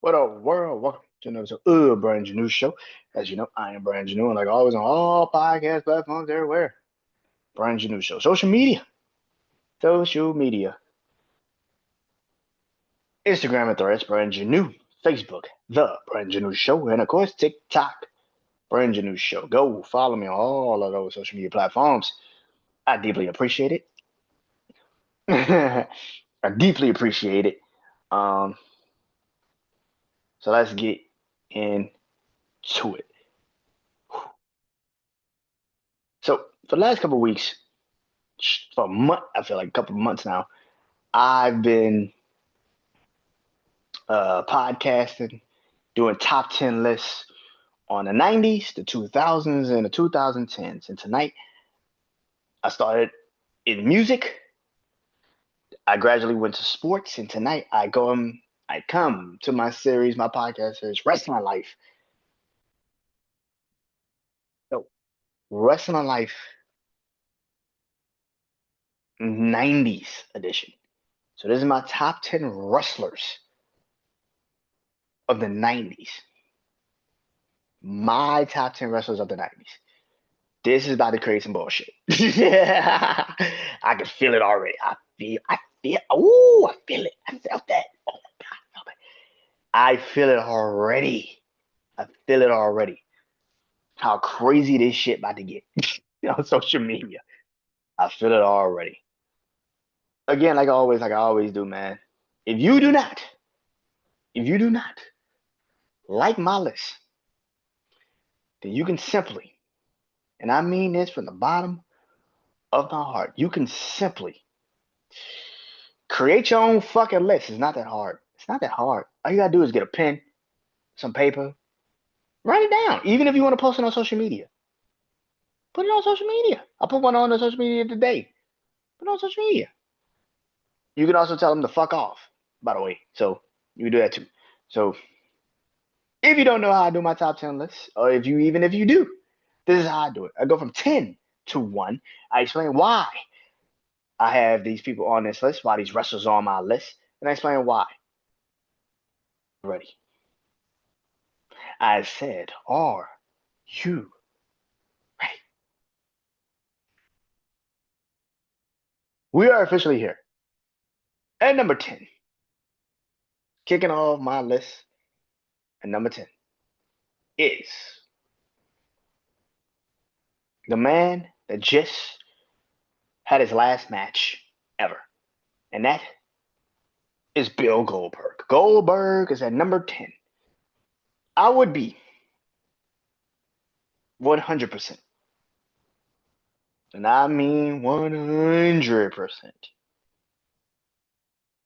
What up, world? Welcome to another episode of Brand New Show. As you know, I am Brand New, and like always on all podcast platforms everywhere. Brand New Show. Social media. Instagram and Threads, Brand New. Facebook, The Brand New Show. And of course, TikTok, Brand New Show. Go follow me on all of those social media platforms. I deeply appreciate it. I deeply appreciate it. Um, so let's get into it. So for the last couple of weeks, for a month, I feel like a couple of months now, I've been podcasting, doing top 10 lists on the 90s, the 2000s, and the 2010s. And tonight, I started in music. I gradually went to sports, and tonight I come to my series, my podcast series, Wrestling Life. So, Wrestling Life 90s edition. So this is my top 10 wrestlers of the 90s. My top 10 wrestlers of the 90s. This is about to create some bullshit. Yeah. I can feel it already. I feel it. I felt that. Oh my God, I felt it. I feel it already. I feel it already. How crazy this shit about to get on social media. I feel it already. Again, like I always do, man. If you do not, if you do not like my list, then you can simply, and I mean this from the bottom of my heart, you can simply create your own fucking list. It's not that hard. It's not that hard. All you gotta do is get a pen, some paper, write it down. Even if you want to post it on social media, put it on social media. I put one on the social media today. Put it on social media. You can also tell them to fuck off, by the way. So you can do that too. So if you don't know how I do my top 10 list, or if you do, this is how I do it. I go from 10 to 1. I explain why I have these people on this list, why these wrestlers are on my list, and I explain why. Ready. I said, are you ready? We are officially here. At number 10, kicking off my list at number 10 is the man that just had his last match ever. And that is Bill Goldberg. Goldberg is at number 10. I would be 100%, and I mean 100%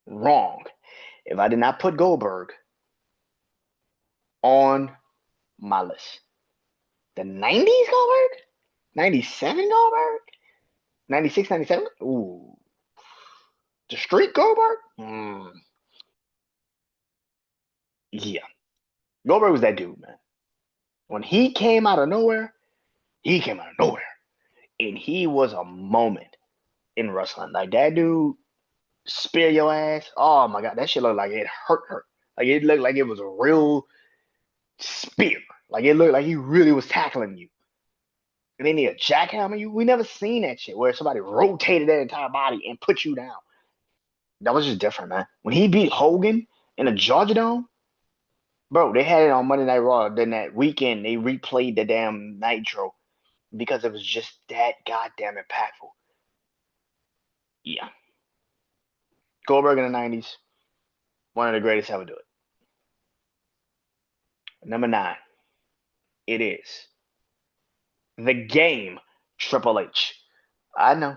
wrong if I did not put Goldberg on my list. The 90s Goldberg? 97 Goldberg? 96, 97? Ooh. The Street Goldberg? Yeah. Goldberg was that dude, man. When he came out of nowhere, he came out of nowhere. And he was a moment in wrestling. Like that dude spear your ass. Oh my God, that shit looked like it hurt her. Like it looked like it was a real spear. Like it looked like he really was tackling you. And then he'll jackhammer you. We never seen that shit where somebody rotated that entire body and put you down. That was just different, man. When he beat Hogan in the Georgia Dome, bro, they had it on Monday Night Raw. Then that weekend, they replayed the damn Nitro because it was just that goddamn impactful. Yeah. Goldberg in the 90s, one of the greatest ever do it. Number 9, it is the game Triple H. I know.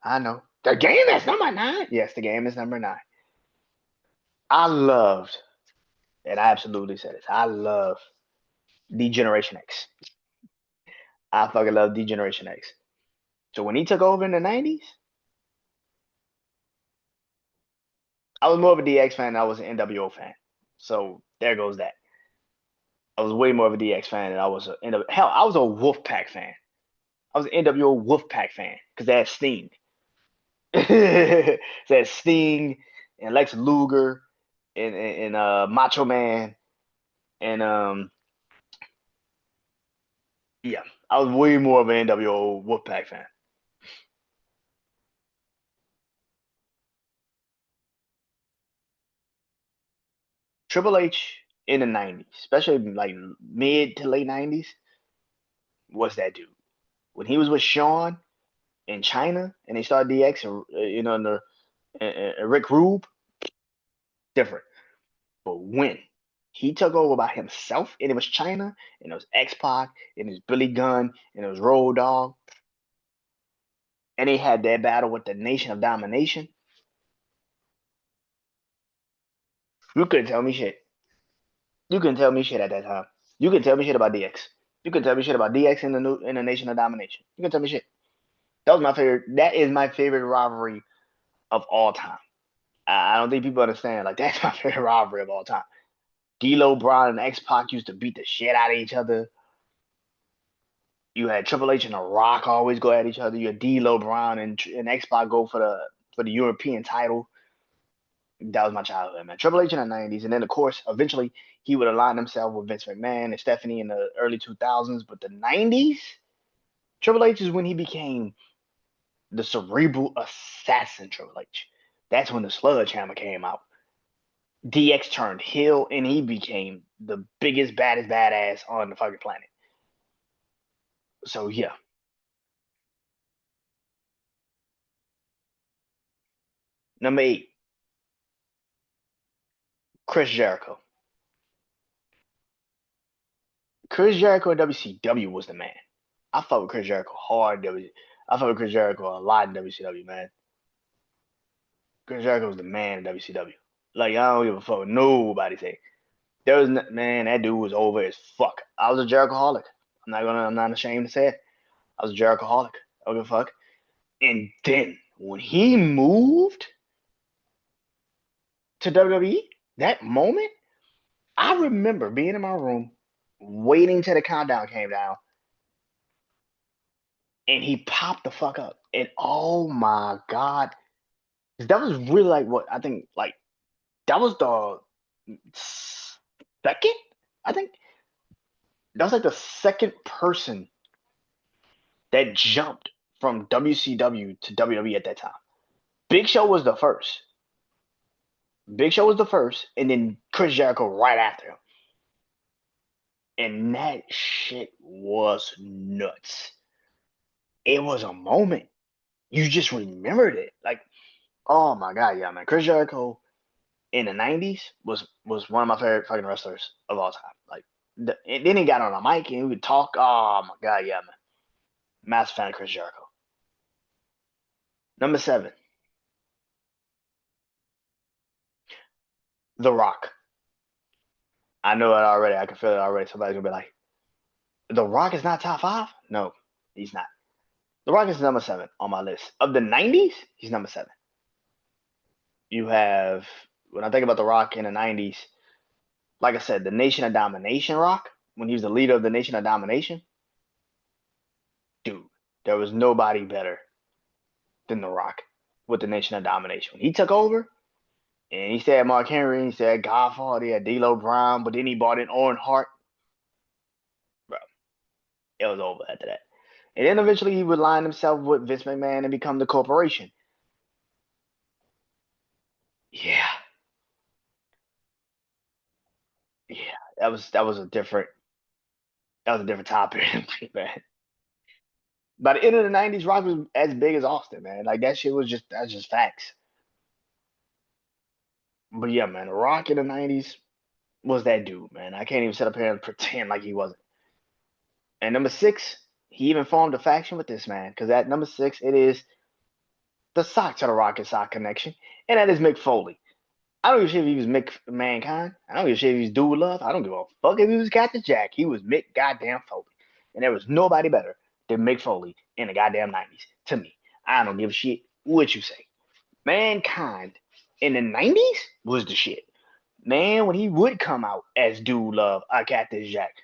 I know. The game is number 9. Yes, the game is number 9. I loved, and I absolutely said this, I love D-Generation X. I fucking love D-Generation X. So when he took over in the 90s, I was more of a DX fan than I was an NWO fan. So there goes that. I was way more of a DX fan than I was a NWO. Hell, I was a Wolfpack fan. I was an NWO Wolfpack fan because they had Sting. They had Sting and Lex Luger and Macho Man And yeah, I was way more of an NWO Wolfpack fan. Triple H in the '90s, especially like mid to late '90s, was that dude. When he was with Shawn in China and they started DX, and the Rick Rube, different. But when he took over by himself, and it was China, and it was X Pac, and it was Billy Gunn, and it was Road Dogg, and they had that battle with the Nation of Domination, you couldn't tell me shit. You couldn't tell me shit at that time. You couldn't tell me shit about DX. You couldn't tell me shit about DX in the Nation of Domination. You couldn't tell me shit. That was my favorite. That is my favorite rivalry of all time. I don't think people understand. Like that's my favorite rivalry of all time. D'Lo Brown and X Pac used to beat the shit out of each other. You had Triple H and The Rock always go at each other. You had D'Lo Brown and X Pac go for the European title. That was my childhood, man. Triple H in the '90s, and then of course, eventually he would align himself with Vince McMahon and Stephanie in the early 2000s. But the '90s, Triple H is when he became the cerebral assassin. Triple H. That's when the Sledgehammer came out. DX turned heel, and he became the biggest, baddest badass on the fucking planet. So yeah, number 8, Chris Jericho. Chris Jericho in WCW was the man. I fought with Chris Jericho hard. I fought with Chris Jericho a lot in WCW, man. Chris Jericho was the man in WCW. Like I don't give a fuck what nobody say. Man, that dude was over as fuck. I was a Jerichoholic. I'm not ashamed to say it. I was a Jerichoholic. I don't give a fuck. And then when he moved to WWE, that moment, I remember being in my room, waiting till the countdown came down, and he popped the fuck up. And oh my god, that was really like what I think. Like that was the second. I think that was like the second person that jumped from WCW to WWE at that time. Big Show was the first. Big Show was the first, and then Chris Jericho right after him. And that shit was nuts. It was a moment. You just remembered it. Like, oh my god, yeah, man. Chris Jericho in the '90s was one of my favorite fucking wrestlers of all time. Like, and then he got on a mic and he would talk. Oh my god, yeah, man. Massive fan of Chris Jericho. Number 7, The Rock. I know it already. I can feel it already. Somebody's gonna be like, The Rock is not top 5? No, he's not. The Rock is number 7 on my list. Of the '90s, he's number 7. You have when I think about The Rock in the '90s, like I said, the Nation of Domination Rock, when he was the leader of the Nation of Domination, dude, there was nobody better than The Rock with the Nation of Domination. When he took over, and he said Mark Henry, he said Godfather, he had D'Lo Brown, but then he brought in Owen Hart. Bro, it was over after that. And then eventually he would line himself with Vince McMahon and become the corporation. Yeah, yeah, that was a different topic, man. By the end of the '90s, Rock was as big as Austin, man. Like that shit was that's just facts. But yeah, man, Rock in the '90s was that dude, man. I can't even sit up here and pretend like he wasn't. And number 6, he even formed a faction with this man because at number 6, it is the Sock to the Rock and Sock connection, and that is Mick Foley. I don't give a shit if he was Mick Mankind. I don't give a shit if he was Dude Love. I don't give a fuck if he was Captain Jack. He was Mick goddamn Foley, and there was nobody better than Mick Foley in the goddamn '90s. To me, I don't give a shit what you say. Mankind in the '90s was the shit. Man, when he would come out as Dude Love or Cactus Jack,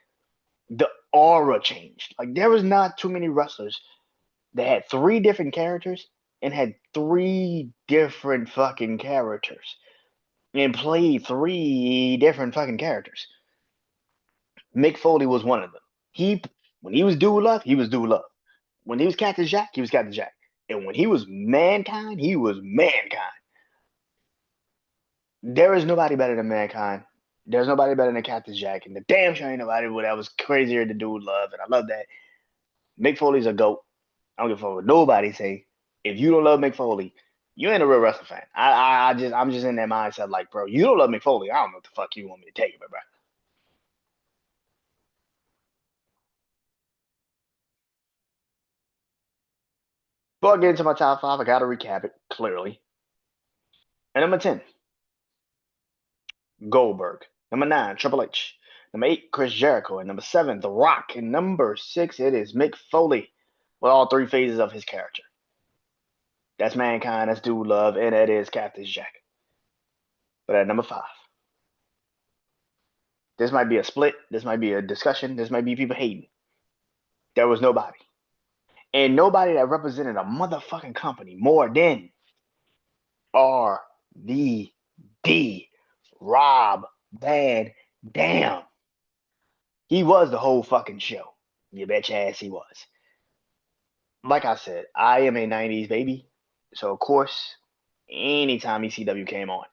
the aura changed. Like there was not too many wrestlers that had 3 different characters and had 3 different fucking characters and played 3 different fucking characters. Mick Foley was one of them. When he was Dude Love, he was Dude Love. When he was Cactus Jack, he was Cactus Jack. And when he was Mankind, he was Mankind. There is nobody better than Mankind. There's nobody better than Cactus Jack. And the damn sure ain't nobody that was crazier than Dude Love. And I love that. Mick Foley's a GOAT. I don't give a fuck what nobody say. If you don't love Mick Foley, you ain't a real wrestling fan. I'm just in that mindset like, bro, you don't love Mick Foley. I don't know what the fuck you want me to tell you, bro. Before I get into my top five, I gotta recap it clearly. And number 10, Goldberg. Number 9, Triple H. Number 8, Chris Jericho. And number 7, The Rock. And number 6, it is Mick Foley with all three phases of his character. That's Mankind, that's Dude Love, and that is Cactus Jack. But at number 5, this might be a split, this might be a discussion, this might be people hating. There was nobody. And nobody that represented a motherfucking company more than RVD. Rob Van Dam. He was the whole fucking show. You bet your ass he was. Like I said, I am a 90s baby. So, of course, anytime ECW came on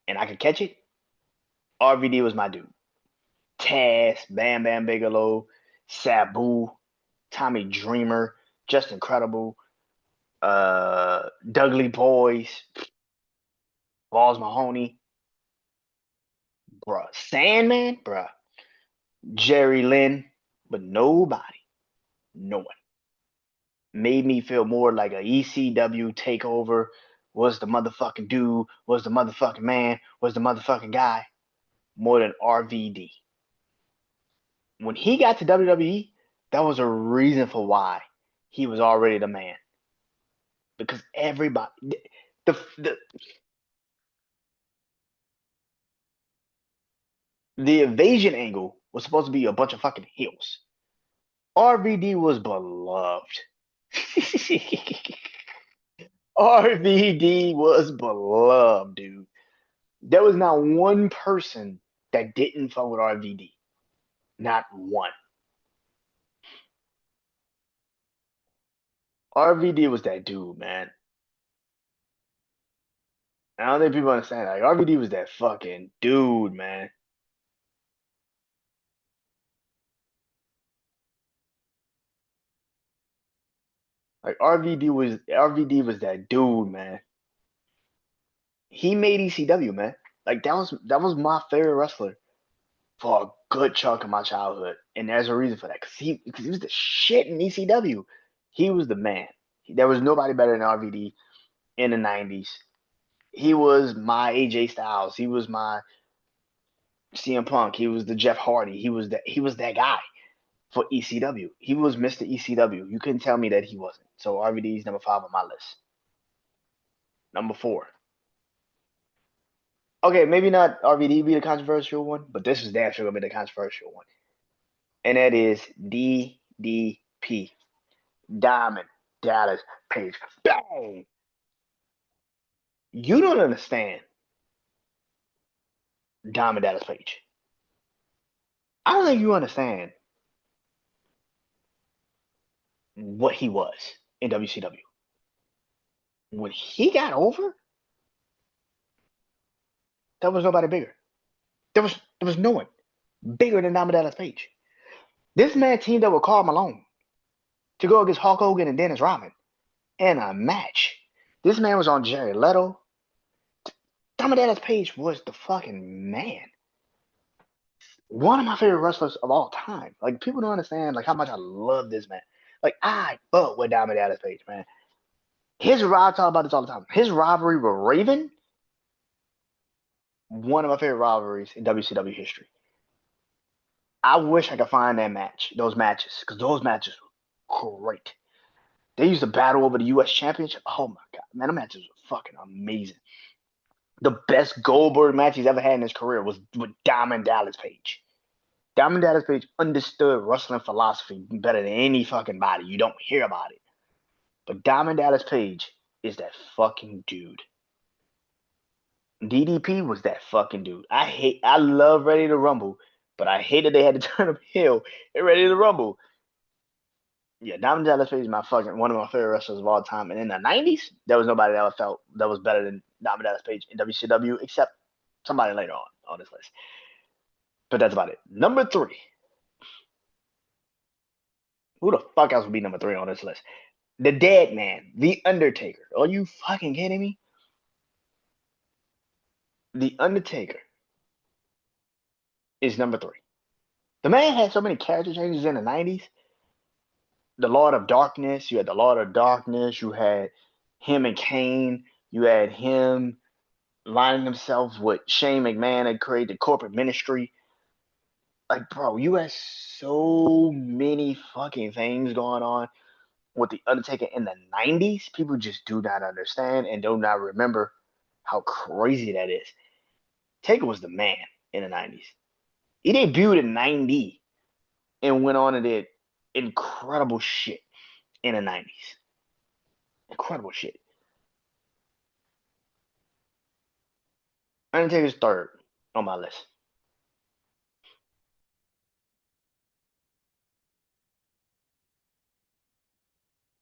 and I could catch it, RVD was my dude. Taz, Bam Bam Bigelow, Sabu, Tommy Dreamer, Just Incredible, Dudley Boys, Balls Mahoney, bruh. Sandman, bruh. Jerry Lynn, but nobody, no one made me feel more like a ECW takeover. Was the motherfucking dude, was the motherfucking man, was the motherfucking guy more than RVD. When he got to WWE, that was a reason for why he was already the man. Because everybody, the the invasion angle was supposed to be a bunch of fucking heels. RVD was beloved. RVD was beloved, dude. There was not one person that didn't fuck with RVD. Not one. RVD was that dude, man. I don't think people understand. Like RVD was that fucking dude, man. Like RVD was that dude, man. He made ECW, man. Like that was my favorite wrestler for a good chunk of my childhood, and there's a reason for that because he was the shit in ECW. He was the man. There was nobody better than RVD in the '90s. He was my AJ Styles. He was my CM Punk. He was the Jeff Hardy. He was that guy for ECW. He was Mr. ECW. You couldn't tell me that he wasn't. So RVD is number 5 on my list. Number 4. Okay, maybe not RVD be the controversial one, but this is damn sure gonna be the controversial one. And that is DDP. Diamond Dallas Page. Bang! You don't understand Diamond Dallas Page. I don't think you understand what he was in WCW. When he got over, there was nobody bigger. There was no one bigger than Diamond Dallas Page. This man teamed up with Karl Malone to go against Hulk Hogan and Dennis Rodman in a match. This man was on Jerry Leto. Diamond Dallas Page was the fucking man. One of my favorite wrestlers of all time. Like people don't understand like how much I love this man. Like I fuck with Diamond Dallas Page, man. I talk about this all the time. His rivalry with Raven, one of my favorite rivalries in WCW history. I wish I could find those matches, because those matches were great. They used to battle over the U.S. Championship. Oh my god, man, the matches were fucking amazing. The best Goldberg match he's ever had in his career was with Diamond Dallas Page. Diamond Dallas Page understood wrestling philosophy better than any fucking body. You don't hear about it. But Diamond Dallas Page is that fucking dude. DDP was that fucking dude. I love Ready to Rumble But I hated they had to turn him heel and ready to rumble. Yeah, Diamond Dallas Page is one of my favorite wrestlers of all time. And in the '90s, there was nobody that I felt that was better than Diamond Dallas Page in WCW, except somebody later on this list. But that's about it. Number 3. Who the fuck else would be number 3 on this list? The Dead Man, The Undertaker. Are you fucking kidding me? The Undertaker is number 3. The man had so many character changes in the '90s. The Lord of Darkness. You had the Lord of Darkness. You had him and Kane. You had him lining himself with Shane McMahon and create the corporate ministry. Like, bro, you had so many fucking things going on with the Undertaker in the '90s. People just do not understand and do not remember how crazy that is. Taker was the man in the '90s. He debuted in '90 and went on and did incredible shit in the '90s. Incredible shit. Undertaker's third on my list.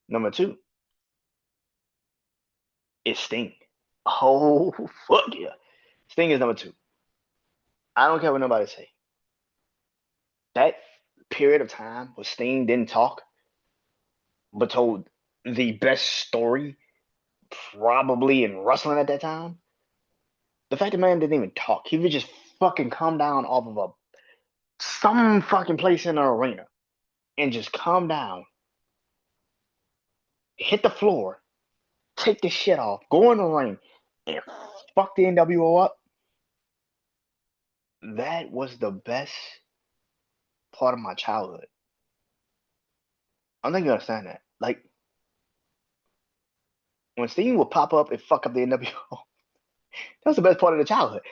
Number 2 is Sting. Oh, fuck yeah. Sting is number 2. I don't care what nobody say. That period of time where Sting didn't talk, but told the best story probably in wrestling at that time. The fact the man didn't even talk, he would just fucking come down off of some fucking place in the arena and just come down, hit the floor, take the shit off, go in the ring, and fuck the NWO up. That was the best part of my childhood. I don't think you understand that. Like, when Sting would pop up and fuck up the NWO, that was the best part of the childhood.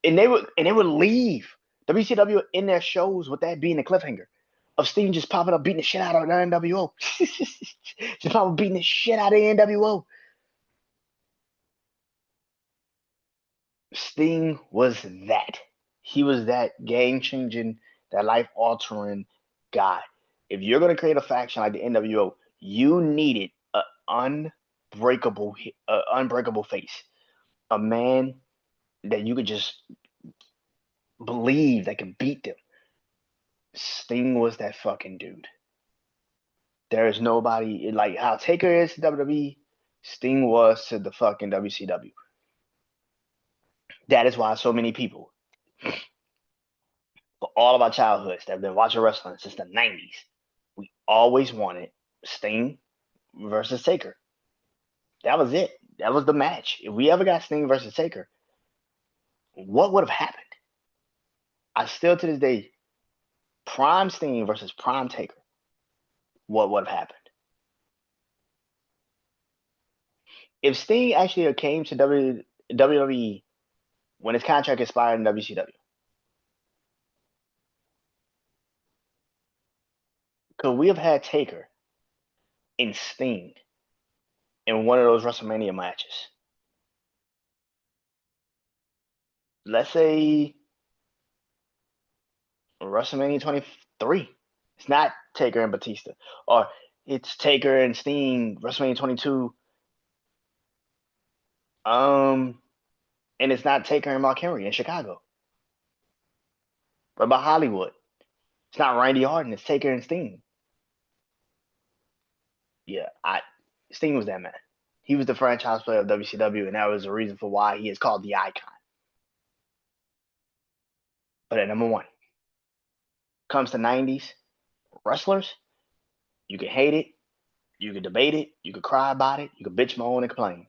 And they would leave WCW in their shows with that being the cliffhanger of Sting just popping up beating the shit out of the NWO. Just popping beating the shit out of the NWO. Sting was that. He was that game changing, that life altering guy. If you're gonna create a faction like the NWO, you needed an unbreakable face, a man that you could just believe that could beat them. Sting was that fucking dude. There is nobody like how Taker is to WWE, Sting was to the fucking WCW. That is why so many people, for all of our childhoods that have been watching wrestling since the '90s, we always wanted Sting versus Taker. That was it. That was the match. If we ever got Sting versus Taker, what would have happened? I still to this day, Prime Sting versus Prime Taker, what would have happened? If Sting actually came to WWE when his contract expired in WCW, could we have had Taker and Sting in one of those WrestleMania matches? Let's say WrestleMania 23. It's not Taker and Batista, or it's Taker and Sting WrestleMania 22. And it's not Taker and Mark Henry in Chicago. What about Hollywood? It's not Randy Orton. It's Taker and Sting. Yeah, Sting was that man. He was the franchise player of WCW, and that was the reason for why he is called the icon. But at number 1, comes to '90s wrestlers, you can hate it, you can debate it, you can cry about it, you can bitch, moan, and complain.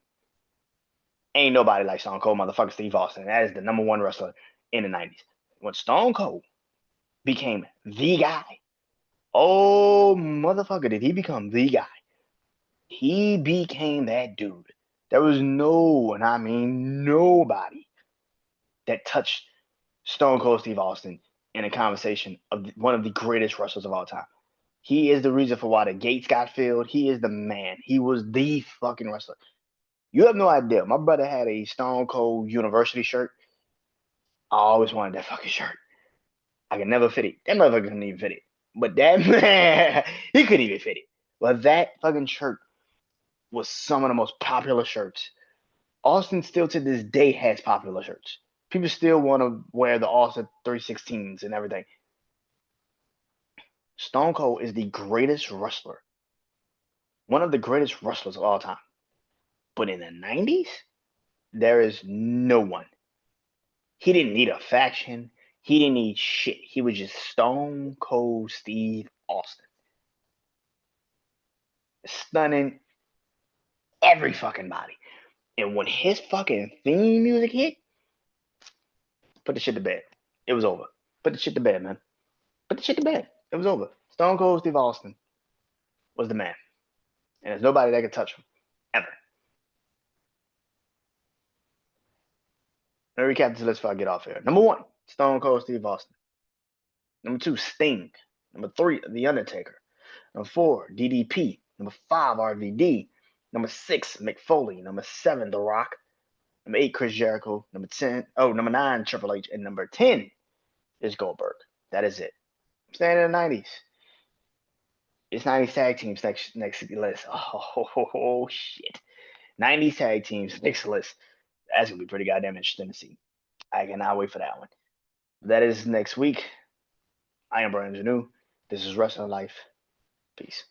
Ain't nobody like Stone Cold motherfucker Steve Austin. That is the number 1 wrestler in the '90s. When Stone Cold became the guy, oh motherfucker, did he become the guy? He became that dude. There was no, and I mean nobody, that touched Stone Cold Steve Austin in a conversation of one of the greatest wrestlers of all time. He is the reason for why the gates got filled. He is the man. He was the fucking wrestler. You have no idea. My brother had a Stone Cold University shirt. I always wanted that fucking shirt. I can never fit it. That motherfucker couldn't even fit it. But that man, he couldn't even fit it. Well, that fucking shirt was some of the most popular shirts. Austin still to this day has popular shirts. People still want to wear the Austin 316s and everything. Stone Cold is the greatest wrestler, one of the greatest wrestlers of all time. But in the 90s, there is no one. He didn't need a faction. He didn't need shit. He was just Stone Cold Steve Austin. Stunning every fucking body. And when his fucking theme music hit, put the shit to bed. It was over. Put the shit to bed, man. Put the shit to bed. It was over. Stone Cold Steve Austin was the man. And there's nobody that could touch him. Ever. Let me recap this list before I get off here. Number 1, Stone Cold Steve Austin. Number 2, Sting. Number 3, The Undertaker. Number 4, DDP. Number 5, RVD. Number 6, Mick Foley. Number 7, The Rock. Number 8, Chris Jericho. Number 9, Triple H. And number 10 is Goldberg. That is it. I'm staying in the 90s. It's 90s tag teams next list. Oh shit. 90s tag teams next list. That's going to be pretty goddamn interesting to see. I cannot wait for that one. That is next week. I am Brandon Janeau. This is Wrestling Life. Peace.